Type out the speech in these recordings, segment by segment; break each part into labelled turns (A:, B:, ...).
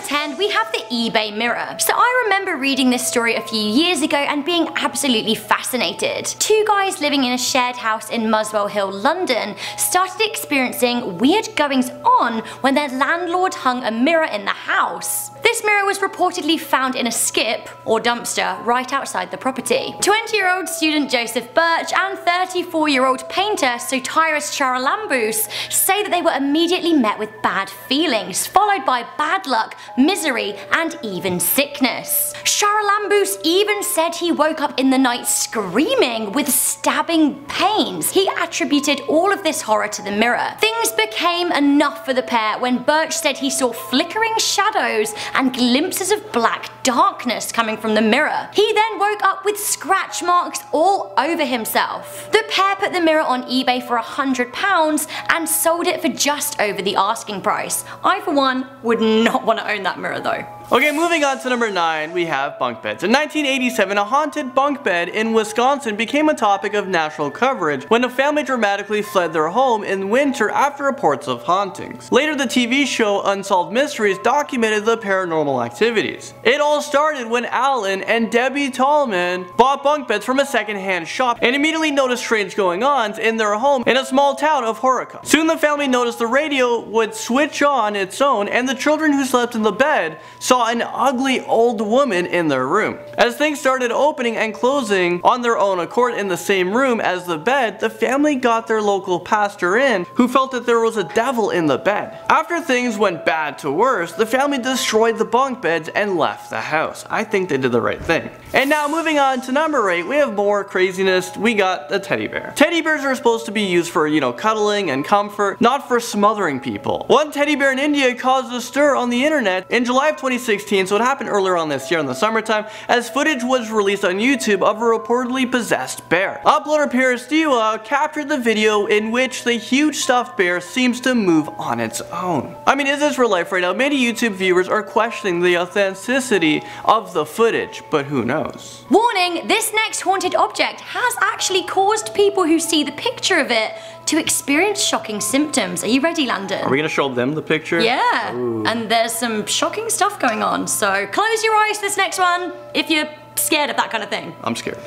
A: 10, we have the eBay mirror. So I remember reading this story a few years ago and being absolutely fascinated. Two guys living in a shared house in Muswell Hill, London, started experiencing weird goings on when their landlord hung a mirror in the house. This mirror was reportedly found in a skip, or dumpster, right outside the property. 20-year-old student Joseph Birch and 34-year-old painter Sotiris Charalambous say that they were immediately met with bad feelings, followed by bad luck, misery, and even sickness. Charalambous even said he woke up in the night screaming with stabbing pains. He attributed all of this horror to the mirror. Things became enough for the pair when Birch said he saw flickering shadows and glimpses of black darkness coming from the mirror. He then woke up with scratch marks all over himself. The pair put the mirror on eBay for £100 and sold it for just over the asking price. I, for one, would not want to own that mirror though.
B: Okay, moving on to number 9, we have bunk beds. In 1987, a haunted bunk bed in Wisconsin became a topic of national coverage when a family dramatically fled their home in winter after reports of hauntings. Later, the TV show Unsolved Mysteries documented the paranormal activities. It all started when Alan and Debbie Tallman bought bunk beds from a second-hand shop and immediately noticed strange goings-on in their home in a small town of Horica. Soon the family noticed the radio would switch on its own and the children who slept in the bed saw an ugly old woman in their room. As things started opening and closing on their own accord in the same room as the bed, the family got their local pastor in, who felt that there was a devil in the bed. After things went bad to worse, the family destroyed the bunk beds and left the house. I think they did the right thing. And now moving on to number 8, we have more craziness. We got the teddy bear. Teddy bears are supposed to be used for, cuddling and comfort, not for smothering people. One teddy bear in India caused a stir on the internet in July of 2016, so it happened earlier on this year in the summertime, as footage was released on YouTube of a reportedly possessed bear. Uploader Paris Diwa captured the video in which the huge stuffed bear seems to move on its own. I mean, is this real life right now? Many YouTube viewers are questioning the authenticity of the footage, but who knows?
A: Warning, this next haunted object has actually caused people who see the picture of it to experience shocking symptoms. Are you ready, Landon?
B: Are we gonna show them the picture?
A: Yeah,
B: Ooh.
A: And there's some shocking stuff going on, so close your eyes to this next one if you're scared of that kind of thing.
B: I'm scared.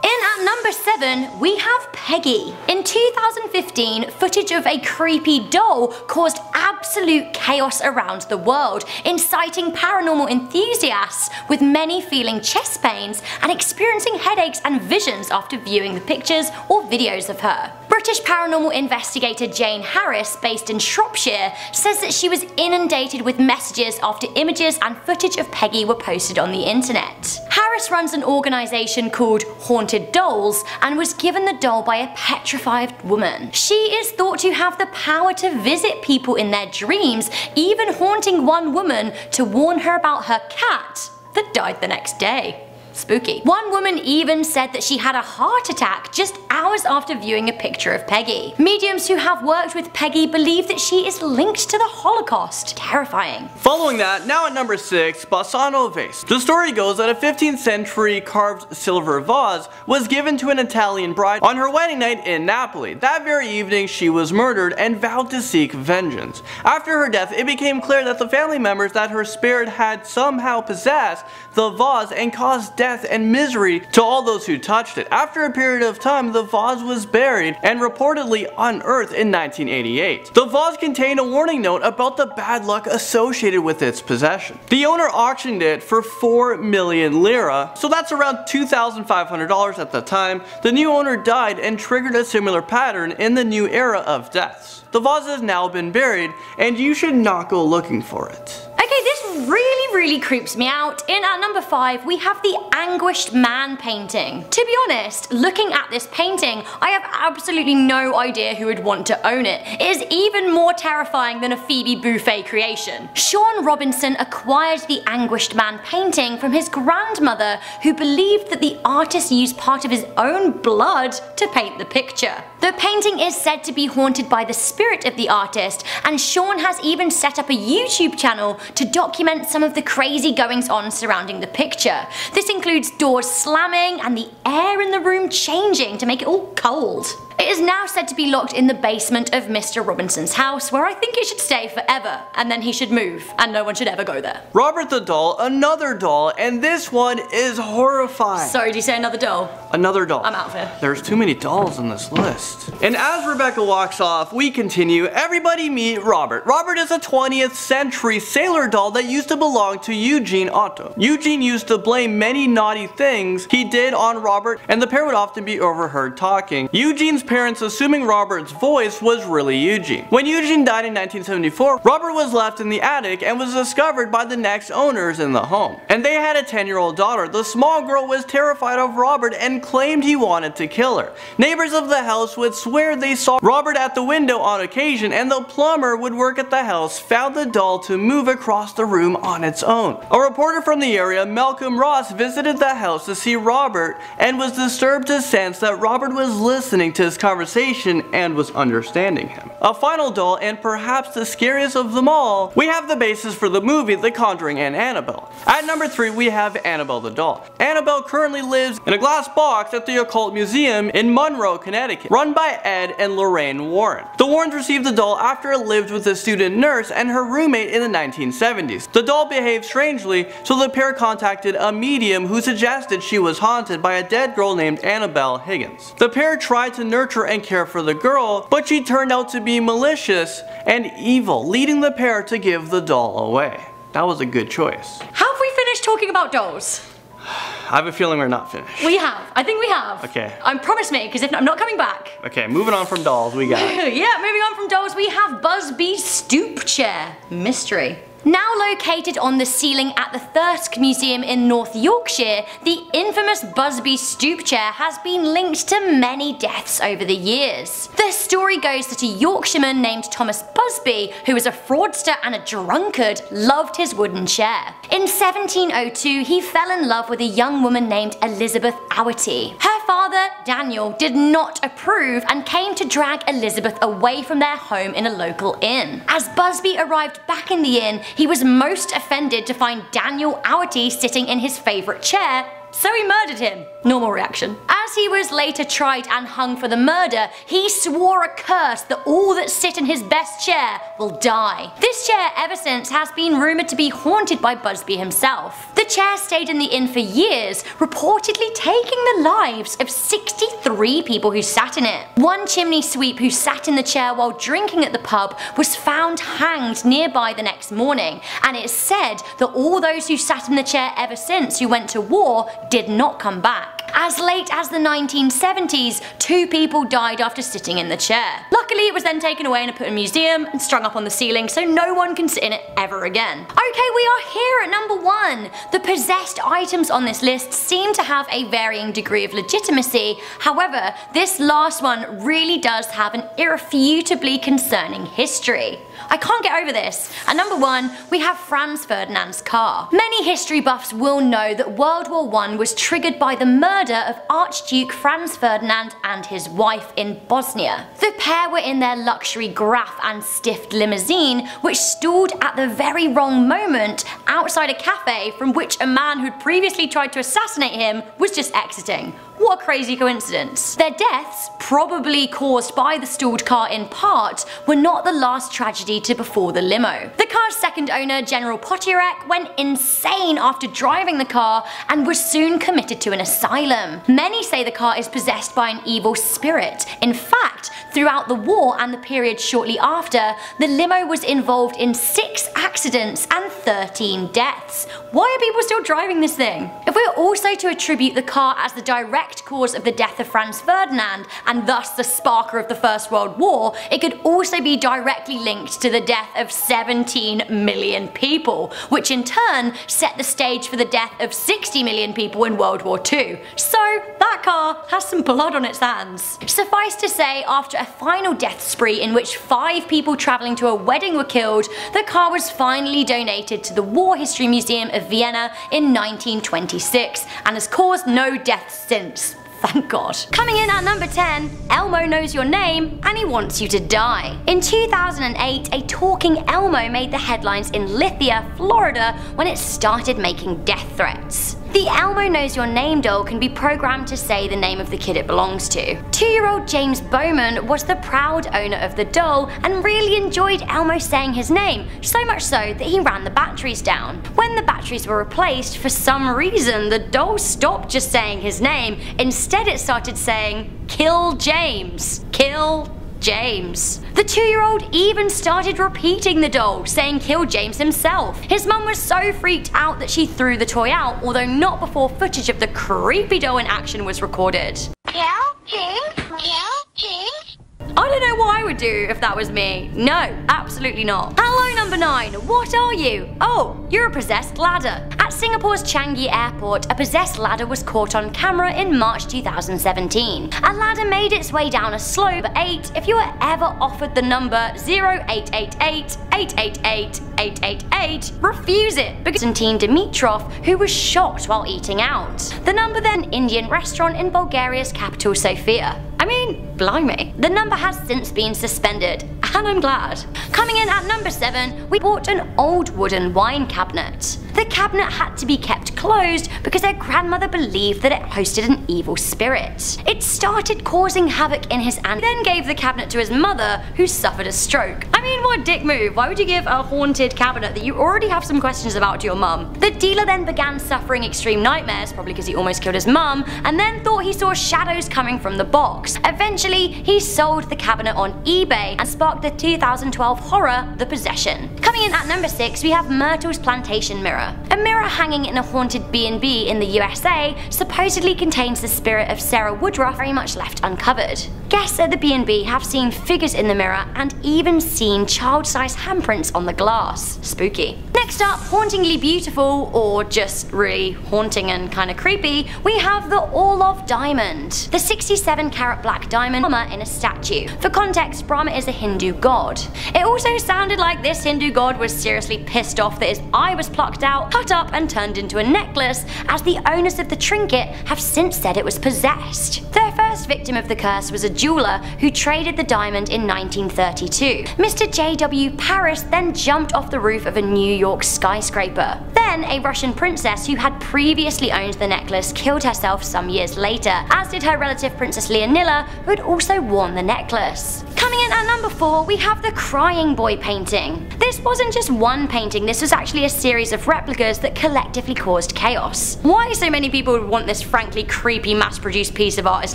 A: In at number 7, we have Peggy. In 2015, footage of a creepy doll caused absolute chaos around the world, inciting paranormal enthusiasts, with many feeling chest pains and experiencing headaches and visions after viewing the pictures or videos of her. British paranormal investigator Jane Harris, based in Shropshire, says that she was inundated with messages after images and footage of Peggy were posted on the internet. Harris runs an organisation called Haunted Dolls and was given the doll by a petrified woman. She is thought to have the power to visit people in their dreams, even haunting one woman to warn her about her cat that died the next day. Spooky. One woman even said that she had a heart attack just hours after viewing a picture of Peggy. Mediums who have worked with Peggy believe that she is linked to the Holocaust. Terrifying.
B: Following that, now at number 6, Bassano vase. The story goes that a 15th century carved silver vase was given to an Italian bride on her wedding night in Napoli. That very evening she was murdered and vowed to seek vengeance. After her death, it became clear that the family members that her spirit had somehow possessed the vase and caused death and misery to all those who touched it. After a period of time, the vase was buried and reportedly unearthed in 1988. The vase contained a warning note about the bad luck associated with its possession. The owner auctioned it for 4 million lira, so that's around $2,500 at the time. The new owner died and triggered a similar pattern in the new era of deaths. The vase has now been buried, and you should not go looking for it.
A: Okay, this really creeps me out. In at number 5, we have the Anguished Man painting. To be honest, looking at this painting, I have absolutely no idea who would want to own it. It is even more terrifying than a Phoebe Buffay creation. Sean Robinson acquired the Anguished Man painting from his grandmother, who believed that the artist used part of his own blood to paint the picture. The painting is said to be haunted by the spirit of the artist, and Sean has even set up a YouTube channel to document some of the crazy goings on surrounding the picture. This includes doors slamming and the air in the room changing to make it all cold. It is now said to be locked in the basement of Mr. Robinson's house, where I think it should stay forever, and then he should move, and no one should ever go there.
B: Robert the doll, another doll, and this one is horrifying.
A: Sorry, did you say another doll?
B: Another doll.
A: I'm out of here.
B: There's too many dolls in this list. And as Rebecca walks off, we continue. Everybody meet Robert. Robert is a 20th century sailor doll that used to belong to Eugene Otto. Eugene used to blame many naughty things he did on Robert, and the pair would often be overheard talking. Eugene's parents assuming Robert's voice was really Eugene. When Eugene died in 1974, Robert was left in the attic and was discovered by the next owners in the home. And they had a 10-year-old daughter. The small girl was terrified of Robert and claimed he wanted to kill her. Neighbors of the house would swear they saw Robert at the window on occasion, and the plumber would work at the house found the doll to move across the room on its own. A reporter from the area, Malcolm Ross, visited the house to see Robert and was disturbed to sense that Robert was listening to his conversation and was understanding him. A final doll, and perhaps the scariest of them all, we have the basis for the movie The Conjuring and Annabelle. At number 3 we have Annabelle the doll. Annabelle currently lives in a glass box at the Occult Museum in Monroe, Connecticut, run by Ed and Lorraine Warren. The Warrens received the doll after it lived with a student nurse and her roommate in the 1970s. The doll behaved strangely, so the pair contacted a medium who suggested she was haunted by a dead girl named Annabelle Higgins. The pair tried to nurture and care for the girl, but she turned out to be malicious and evil, leading the pair to give the doll away. That was a good choice.
A: Have we finished talking about dolls?
B: I have a feeling we're not finished.
A: We have. I think we have.
B: Okay.
A: Promise me, because if not, I'm not coming back.
B: Okay, moving on from dolls, we got
A: Yeah, moving on from dolls, we have Busby's stoop chair. Mystery. Now located on the ceiling at the Thirsk Museum in North Yorkshire, the infamous Busby stoop chair has been linked to many deaths over the years. The story goes that a Yorkshireman named Thomas Busby, who was a fraudster and a drunkard, loved his wooden chair. In 1702, he fell in love with a young woman named Elizabeth Oughty. Her father, Daniel, did not approve and came to drag Elizabeth away from their home in a local inn. As Busby arrived back in the inn, he was most offended to find Daniel Oughty sitting in his favourite chair, so he murdered him. Normal reaction. As he was later tried and hung for the murder, he swore a curse that all that sit in his best chair will die. This chair ever since has been rumoured to be haunted by Busby himself. The chair stayed in the inn for years, reportedly taking the lives of 63 people who sat in it. One chimney sweep who sat in the chair while drinking at the pub was found hanged nearby the next morning, and it's said that all those who sat in the chair ever since who went to war did not come back. As late as the 1970s, 2 people died after sitting in the chair. Luckily, it was then taken away and put in a museum and strung up on the ceiling so no one can sit in it ever again. Okay, we are here at number 1. The possessed items on this list seem to have a varying degree of legitimacy. However, this last one really does have an irrefutably concerning history. I can't get over this. At number 1, we have Franz Ferdinand's car. Many history buffs will know that World War I was triggered by the murder of Archduke Franz Ferdinand and his wife in Bosnia. The pair were in their luxury Graf and Stift limousine, which stalled at the very wrong moment outside a cafe from which a man who'd previously tried to assassinate him was just exiting. What a crazy coincidence. Their deaths, probably caused by the stalled car in part, were not the last tragedy to befall the limo. The car's second owner, General Potiorek, went insane after driving the car and was soon committed to an asylum. Many say the car is possessed by an evil spirit. In fact, throughout the war and the period shortly after, the limo was involved in 6 accidents and 13 deaths. Why are people still driving this thing? If we're also to attribute the car as the direct cause of the death of Franz Ferdinand, and thus the sparker of the First World War, it could also be directly linked to the death of 17 million people, which in turn set the stage for the death of 60 million people in World War II. So that car has some blood on its hands. Suffice to say, after a final death spree in which 5 people travelling to a wedding were killed, the car was finally donated to the War History Museum of Vienna in 1926 and has caused no deaths since. Thank God. Coming in at number 10, Elmo knows your name and he wants you to die. In 2008, a talking Elmo made the headlines in Lithia, Florida when it started making death threats. The Elmo Knows Your Name doll can be programmed to say the name of the kid it belongs to. 2-year-old James Bowman was the proud owner of the doll and really enjoyed Elmo saying his name, so much so that he ran the batteries down. When the batteries were replaced, for some reason the doll stopped just saying his name. Instead it started saying, "Kill James, kill James." The 2-year-old even started repeating the doll, saying "Kill James" himself. His mum was so freaked out that she threw the toy out, although not before footage of the creepy doll in action was recorded.
C: Kill James, kill James.
A: I don't know what I would do if that was me. No, absolutely not. Hello number 9, what are you? Oh, you're a possessed ladder. At Singapore's Changi Airport, a possessed ladder was caught on camera in March 2017. A ladder made its way down a slope 8. If you were ever offered the number 0888 888 888, refuse it, because Konstantin Dimitrov, who was shocked while eating out. The number then Indian restaurant in Bulgaria's capital Sofia. I mean, blimey. The number has since been suspended, and I'm glad. Coming in at number 7, we bought an old wooden wine cabinet. The cabinet had to be kept closed because their grandmother believed that it hosted an evil spirit. It started causing havoc in his aunt, then gave the cabinet to his mother, who suffered a stroke. I mean, what a dick move. Why would you give a haunted cabinet that you already have some questions about to your mum? The dealer then began suffering extreme nightmares, probably because he almost killed his mum, and then thought he saw shadows coming from the box. Eventually, he sold the cabinet on eBay and sparked the 2012 horror The Possession. Coming in at number 6, we have Myrtle's Plantation Mirror. A mirror hanging in a haunted B&B in the USA supposedly contains the spirit of Sarah Woodruff, very much left uncovered. Guests at the B&B have seen figures in the mirror and even seen child-sized handprints on the glass. Spooky. Next up, hauntingly beautiful, or just really haunting and kinda creepy, we have the Orlov Diamond. The 67-carat black diamond Brahma in a statue. For context, Brahma is a Hindu god. It also sounded like this Hindu god was seriously pissed off that his eye was plucked out, cut up and turned into a necklace, as the owners of the trinket have since said it was possessed. Their first victim of the curse was a jeweler who traded the diamond in 1932. Mr. J.W. Paris then jumped off the roof of a New York skyscraper. Then a Russian princess who had previously owned the necklace killed herself some years later, as did her relative Princess Leonilla, who had also worn the necklace. Coming in at number 4, we have the Crying Boy painting. This wasn't just one painting, this was actually a series of replicas that collectively caused chaos. Why so many people would want this frankly creepy mass-produced piece of art is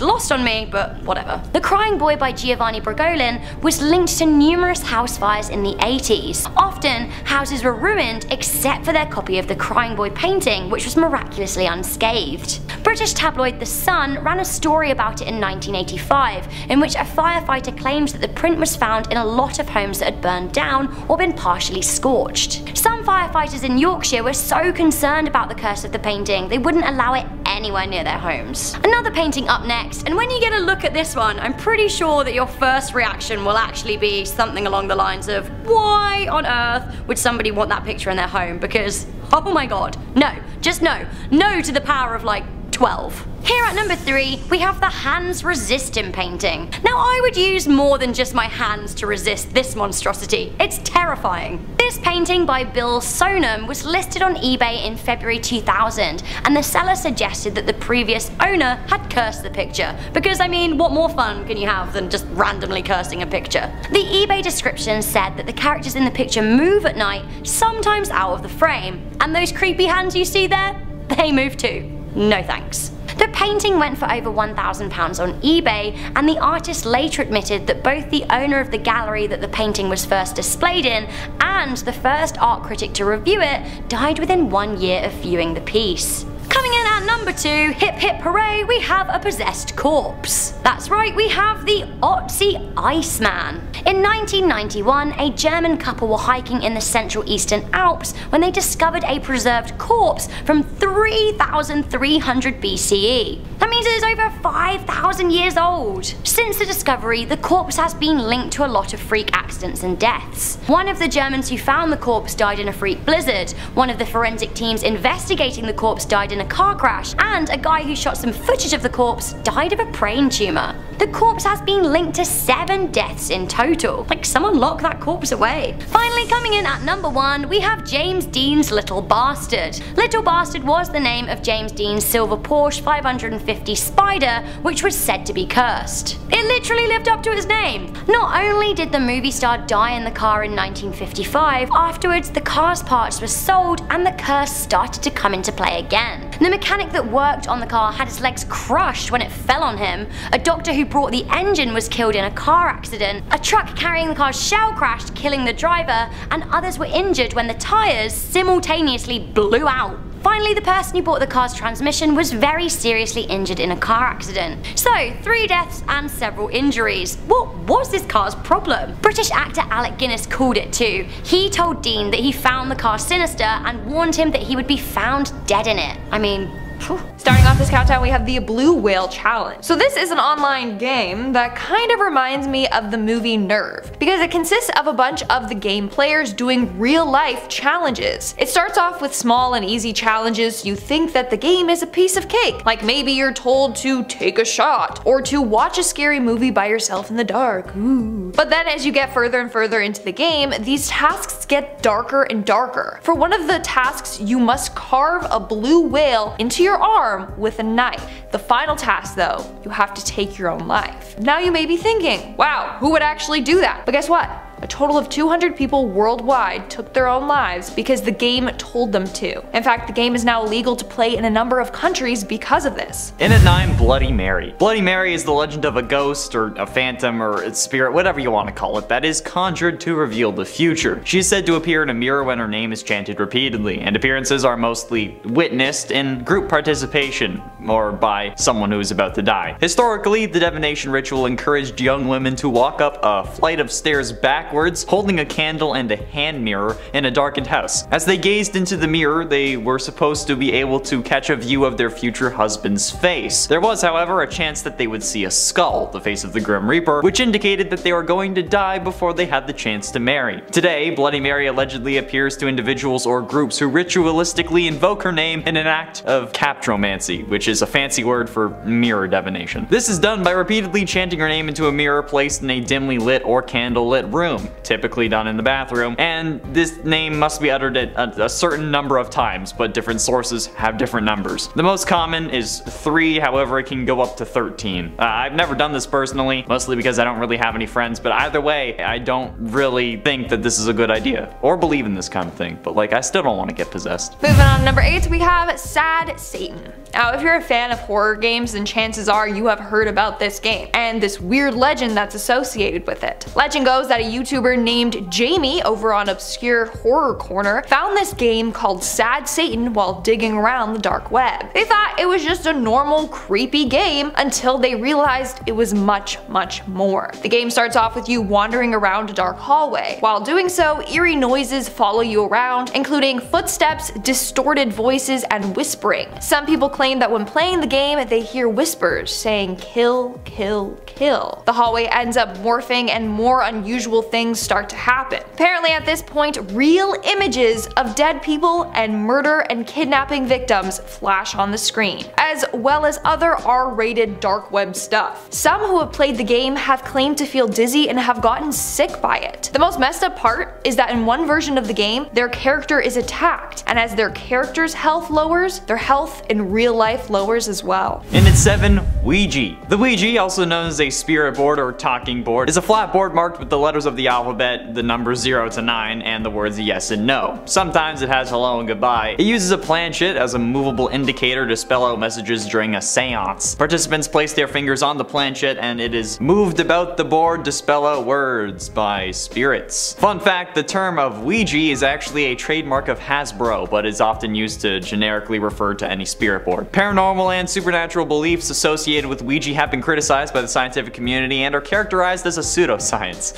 A: lost on me, but whatever. The Crying Boy by Giovanni Bragolin was linked to numerous house fires in the 80s. Often, houses were ruined except for their copy of the Crying Boy painting, which was miraculously unscathed. British tabloid The Sun ran a story about it in 1985, in which a firefighter claimed that the print was found in a lot of homes that had burned down or been partially scorched. Some firefighters in Yorkshire were so concerned about the curse of the painting, they wouldn't allow it anywhere near their homes. Another painting up next, and when you get a look at this one, I'm pretty sure that your first reaction will actually be something along the lines of, why on earth would somebody want that picture in their home? Because, oh my god, no, just no. No to the power of like 12. Here at number 3, we have the Hands Resist Him painting. Now I would use more than just my hands to resist this monstrosity. It's terrifying. This painting by Bill Sonam was listed on eBay in February 2000, and the seller suggested that the previous owner had cursed the picture. Because I mean, what more fun can you have than just randomly cursing a picture? The eBay description said that the characters in the picture move at night, sometimes out of the frame. And those creepy hands you see there? They move too. No thanks. The painting went for over £1,000 on eBay, and the artist later admitted that both the owner of the gallery that the painting was first displayed in and the first art critic to review it died within 1 year of viewing the piece. Coming in at number 2, hip hip hooray, we have a possessed corpse. That's right, we have the Otzi Iceman. In 1991, a German couple were hiking in the Central Eastern Alps when they discovered a preserved corpse from 3,300 BCE. That means it is over 5,000 years old. Since the discovery, the corpse has been linked to a lot of freak accidents and deaths. One of the Germans who found the corpse died in a freak blizzard. One of the forensic teams investigating the corpse died in in a car crash, and a guy who shot some footage of the corpse died of a brain tumor. The corpse has been linked to 7 deaths in total. Like, someone lock that corpse away. Finally, coming in at number 1, we have James Dean's Little Bastard. Little Bastard was the name of James Dean's silver Porsche 550 Spider, which was said to be cursed. It literally lived up to its name. Not only did the movie star die in the car in 1955, afterwards the car's parts were sold and the curse started to come into play again. The mechanic that worked on the car had his legs crushed when it fell on him, a doctor who brought the engine was killed in a car accident, a truck carrying the car's shell crashed, killing the driver, and others were injured when the tyres simultaneously blew out. Finally, the person who bought the car's transmission was very seriously injured in a car accident. So, 3 deaths and several injuries. What was this car's problem? British actor Alec Guinness called it too. He told Dean that he found the car sinister and warned him that he would be found dead in it. I mean, phew.
D: Starting off this countdown, we have the Blue Whale Challenge. So this is an online game that kind of reminds me of the movie Nerve, because it consists of a bunch of the game players doing real life challenges. It starts off with small and easy challenges, so you think that the game is a piece of cake. Like maybe you're told to take a shot, or to watch a scary movie by yourself in the dark. Ooh. But then as you get further and further into the game, these tasks get darker and darker. For one of the tasks, you must carve a blue whale into your arm with a knife. The final task though, you have to take your own life. Now you may be thinking, wow, who would actually do that? But guess what? A total of 200 people worldwide took their own lives because the game told them to. In fact, the game is now illegal to play in a number of countries because of this.
E: In at 9, Bloody Mary. Bloody Mary is the legend of a ghost or a phantom or a spirit, whatever you want to call it, that is conjured to reveal the future. She is said to appear in a mirror when her name is chanted repeatedly, and appearances are mostly witnessed in group participation or by someone who is about to die. Historically, the divination ritual encouraged young women to walk up a flight of stairs backwards, holding a candle and a hand mirror in a darkened house. As they gazed into the mirror, they were supposed to be able to catch a view of their future husband's face. There was, however, a chance that they would see a skull, the face of the Grim Reaper, which indicated that they were going to die before they had the chance to marry. Today, Bloody Mary allegedly appears to individuals or groups who ritualistically invoke her name in an act of captromancy, which is a fancy word for mirror divination. This is done by repeatedly chanting her name into a mirror placed in a dimly lit or candlelit room, typically done in the bathroom, and this name must be uttered at a certain number of times, but different sources have different numbers. The most common is 3, however it can go up to 13. I've never done this personally, mostly because I don't really have any friends, but either way, I don't really think that this is a good idea, or believe in this kind of thing, but like I still don't want to get possessed.
D: Moving on to number 8, we have Sad Satan. Now if you're a fan of horror games, then chances are you have heard about this game, and this weird legend that's associated with it. Legend goes that a YouTuber named Jamie over on Obscure Horror Corner found this game called Sad Satan while digging around the dark web. They thought it was just a normal creepy game until they realized it was much, much more. The game starts off with you wandering around a dark hallway. While doing so, eerie noises follow you around, including footsteps, distorted voices, and whispering. Some people claim that when playing the game, they hear whispers saying kill, kill, kill. The hallway ends up morphing and more unusual things start to happen. Apparently at this point, real images of dead people and murder and kidnapping victims flash on the screen, as well as other R-rated dark web stuff. Some who have played the game have claimed to feel dizzy and have gotten sick by it. The most messed up part is that in one version of the game, their character is attacked, and as their character's health lowers, their health in real life lowers as well.
E: In at 7, Ouija. The Ouija, also known as a spirit board or talking board, is a flat board marked with the letters of the alphabet, the numbers 0 to 9, and the words yes and no. Sometimes it has hello and goodbye. It uses a planchette as a movable indicator to spell out messages during a seance. Participants place their fingers on the planchette and it is moved about the board to spell out words by spirits. Fun fact, the term of Ouija is actually a trademark of Hasbro, but is often used to generically refer to any spirit board. Paranormal and supernatural beliefs associated associated with Ouija have been criticized by the scientific community and are characterized as a pseudoscience.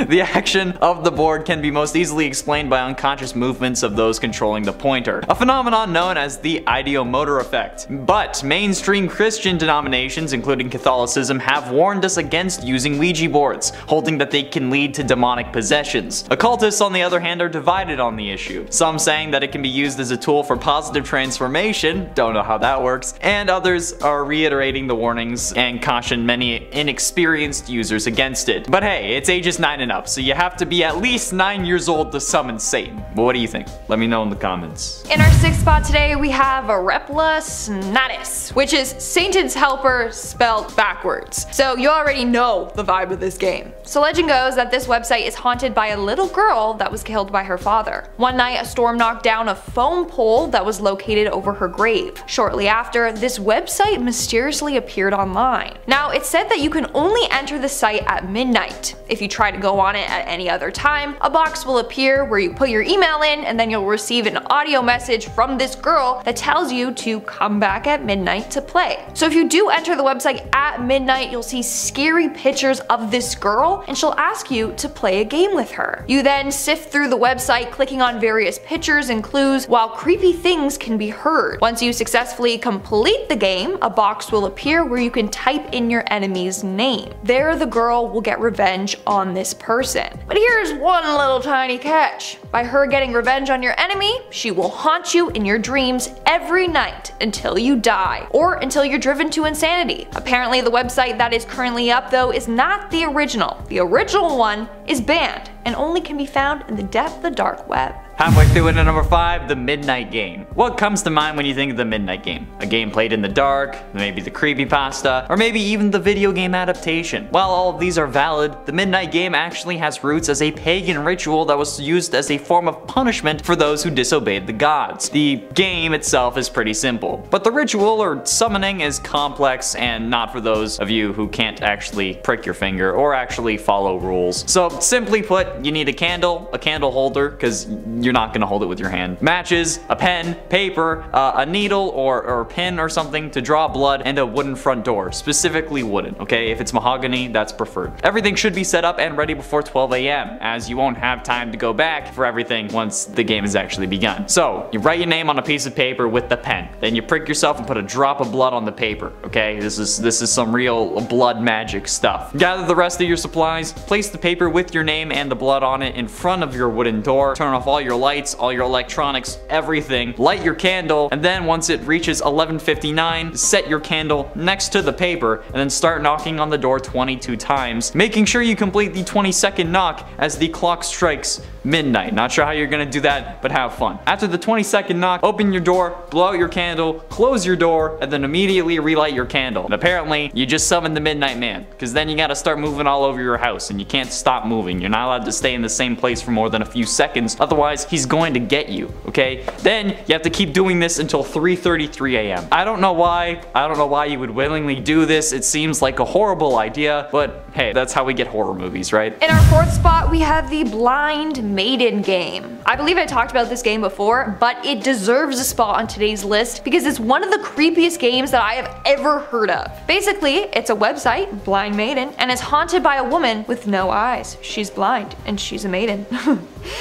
E: The action of the board can be most easily explained by unconscious movements of those controlling the pointer, a phenomenon known as the ideomotor effect. But mainstream Christian denominations, including Catholicism, have warned us against using Ouija boards, holding that they can lead to demonic possessions. Occultists, on the other hand, are divided on the issue, some saying that it can be used as a tool for positive transformation, don't know how that works, and others are reiterating the warnings and caution many inexperienced users against it. But hey, it's ages 9 and up, so you have to be at least 9 years old to summon Satan. But what do you think? Let me know in the comments.
D: In our 6th spot today, we have Repulus Natus, which is Satan's helper spelled backwards. So you already know the vibe of this game. So legend goes that this website is haunted by a little girl that was killed by her father. One night, a storm knocked down a foam pole that was located over her grave. Shortly after, this website mysteriously appeared online. Now, it's said that you can only enter the site at midnight. If you try to go on it at any other time, a box will appear where you put your email in and then you'll receive an audio message from this girl that tells you to come back at midnight to play. So if you do enter the website at midnight, you'll see scary pictures of this girl and she'll ask you to play a game with her. You then sift through the website clicking on various pictures and clues while creepy things can be heard. Once you successfully complete the game, a box will appear where you can type in your enemy's name. There the girl will get revenge on this person. But here's one little tiny catch. By her getting revenge on your enemy, she will haunt you in your dreams every night until you die, or until you're driven to insanity. Apparently the website that is currently up though is not the original. The original one is banned and only can be found in the depth of the dark web.
E: Halfway through into number 5, the Midnight Game. What comes to mind when you think of the Midnight Game? A game played in the dark, maybe the creepypasta, or maybe even the video game adaptation. While all of these are valid, the Midnight Game actually has roots as a pagan ritual that was used as a form of punishment for those who disobeyed the gods. The game itself is pretty simple, but the ritual or summoning is complex and not for those of you who can't actually prick your finger or actually follow rules. So simply put, you need a candle holder, because you're not gonna hold it with your hand, matches, a pen, paper, a needle or a pin or something to draw blood, and a wooden front door, specifically wooden, okay? If it's mahogany, that's preferred. Everything should be set up and ready before 12 a.m. as you won't have time to go back for everything once the game has actually begun. So you write your name on a piece of paper with the pen, then you prick yourself and put a drop of blood on the paper, okay? This is some real blood magic stuff. Gather the rest of your supplies, place the paper with your name and the blood on it in front of your wooden door, turn off all your lights, all your electronics, everything, light your candle, and then once it reaches 11:59, set your candle next to the paper and then start knocking on the door 22 times, making sure you complete the 20-second knock as the clock strikes midnight. Not sure how you're gonna do that, but have fun. After the 20-second knock, open your door, blow out your candle, close your door, and then immediately relight your candle. And apparently, you just summoned the Midnight Man, because then you gotta start moving all over your house, and you can't stop moving. You're not allowed to stay in the same place for more than a few seconds, otherwise he's going to get you, okay? Then you have to keep doing this until 3:33 a.m. I don't know why you would willingly do this. It seems like a horrible idea, but hey, that's how we get horror movies, right?
D: In our 4th spot, we have the Blind Maiden game. I believe I talked about this game before, but it deserves a spot on today's list because it's one of the creepiest games that I have ever heard of. Basically, it's a website, Blind Maiden, and it's haunted by a woman with no eyes. She's blind and she's a maiden.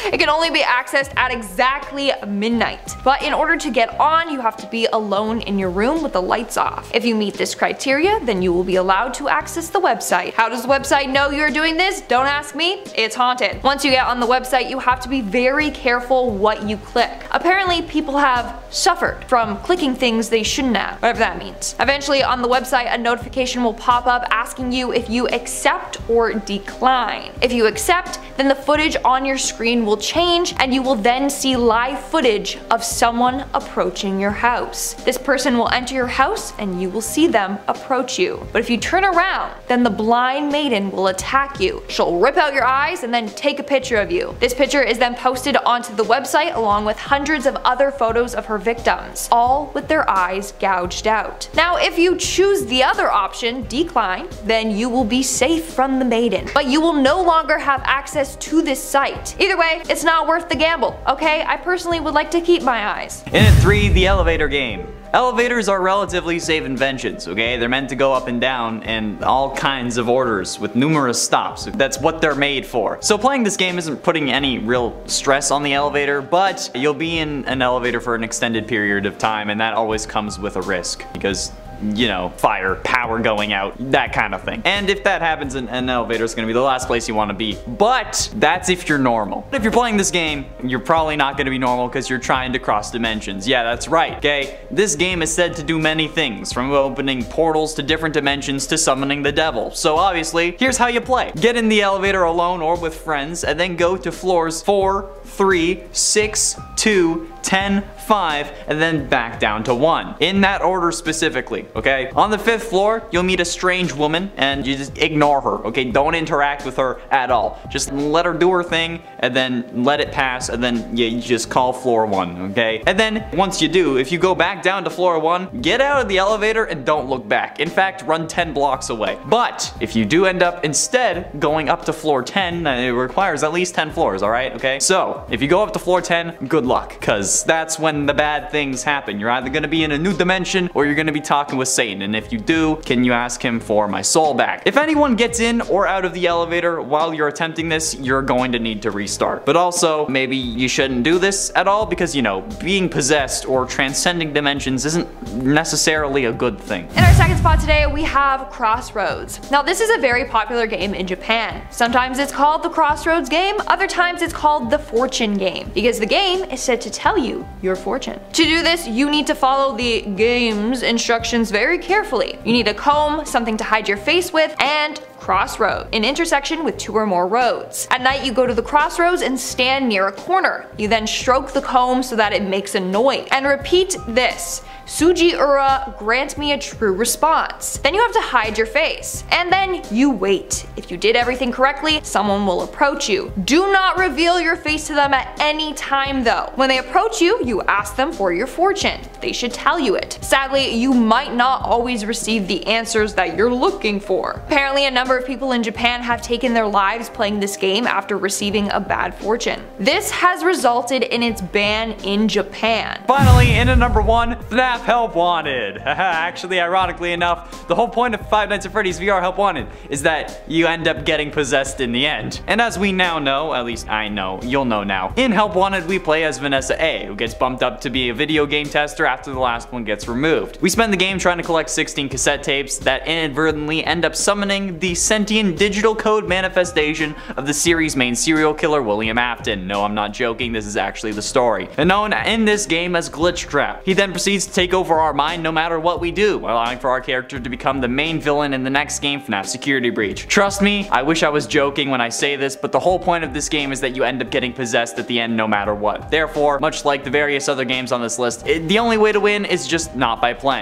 D: It can only be accessed at exactly midnight. But in order to get on, you have to be alone in your room with the lights off. If you meet this criteria, then you will be allowed to access the website. How does the website know you're doing this? Don't ask me, it's haunted. Once you get on the website, you have to be very careful what you click. Apparently, people have suffered from clicking things they shouldn't have, whatever that means. Eventually, on the website, a notification will pop up asking you if you accept or decline. If you accept, then the footage on your screen will change and you will then see live footage of someone approaching your house. This person will enter your house and you will see them approach you. But if you turn around, then the blind maiden will attack you. She'll rip out your eyes and then take a picture of you. This picture is then posted onto the website along with hundreds of other photos of her victims, all with their eyes gouged out. Now, if you choose the other option, decline, then you will be safe from the maiden, but you will no longer have access to this site. Either way, it's not worth the gamble, okay? I personally would like to keep my eyes.
E: In at 3, the elevator game. Elevators are relatively safe inventions, okay? They're meant to go up and down in all kinds of orders with numerous stops. That's what they're made for. So playing this game isn't putting any real stress on the elevator, but you'll be in an elevator for an extended period of time, and that always comes with a risk because, you know, fire, power going out, that kind of thing. And if that happens, an elevator is going to be the last place you want to be. But that's if you're normal. If you're playing this game, you're probably not going to be normal because you're trying to cross dimensions. Yeah, that's right, okay? This game is said to do many things, from opening portals to different dimensions to summoning the devil. So obviously, here's how you play. Get in the elevator alone or with friends, and then go to floors 4, 3, 6, 2, 10, 5, and then back down to 1. In that order specifically, okay? On the 5th floor, you'll meet a strange woman, and you just ignore her, okay? Don't interact with her at all. Just let her do her thing, and then let it pass, and then you just call floor 1, okay? And then, once you do, if you go back down to floor 1, get out of the elevator and don't look back. In fact, run 10 blocks away. But, if you do end up instead going up to floor 10, it requires at least 10 floors, alright? Okay? So, if you go up to floor 10, good luck, because that's when the bad things happen. You're either gonna be in a new dimension or you're gonna be talking with Satan, and if you do, can you ask him for my soul back? If anyone gets in or out of the elevator while you're attempting this, you're going to need to restart. But also, maybe you shouldn't do this at all because, you know, being possessed or transcending dimensions isn't necessarily a good thing.
D: In our second spot today, we have Crossroads. Now, this is a very popular game in Japan. Sometimes it's called the Crossroads game, other times it's called the Fortune game, because the game is said to tell you your fortune. To do this, you need to follow the game's instructions very carefully. You need a comb, something to hide your face with, and crossroad, an intersection with 2 or more roads. At night, you go to the crossroads and stand near a corner. You then stroke the comb so that it makes a noise, and repeat this. Suji-ura, grant me a true response. Then you have to hide your face. And then you wait. If you did everything correctly, someone will approach you. Do not reveal your face to them at any time though. When they approach you, you ask them for your fortune. They should tell you it. Sadly, you might not always receive the answers that you're looking for. Apparently, a number of people in Japan have taken their lives playing this game after receiving a bad fortune. This has resulted in its ban in Japan.
E: Finally, in at number 1, FNAF Help Wanted. Actually, ironically enough, the whole point of Five Nights at Freddy's VR Help Wanted is that you end up getting possessed in the end. And as we now know, at least I know, you'll know now, in Help Wanted we play as Vanessa A, who gets bumped up to be a video game tester after the last one gets removed. We spend the game trying to collect 16 cassette tapes that inadvertently end up summoning the sentient digital code manifestation of the series' main serial killer, William Afton. No, I'm not joking, this is actually the story. And known in this game as Glitch Trap. He then proceeds to take over our mind no matter what we do, allowing for our character to become the main villain in the next game, FNAF Security Breach. Trust me, I wish I was joking when I say this, but the whole point of this game is that you end up getting possessed at the end no matter what. Therefore, much like the various other games on this list, the only way to win is just not by playing.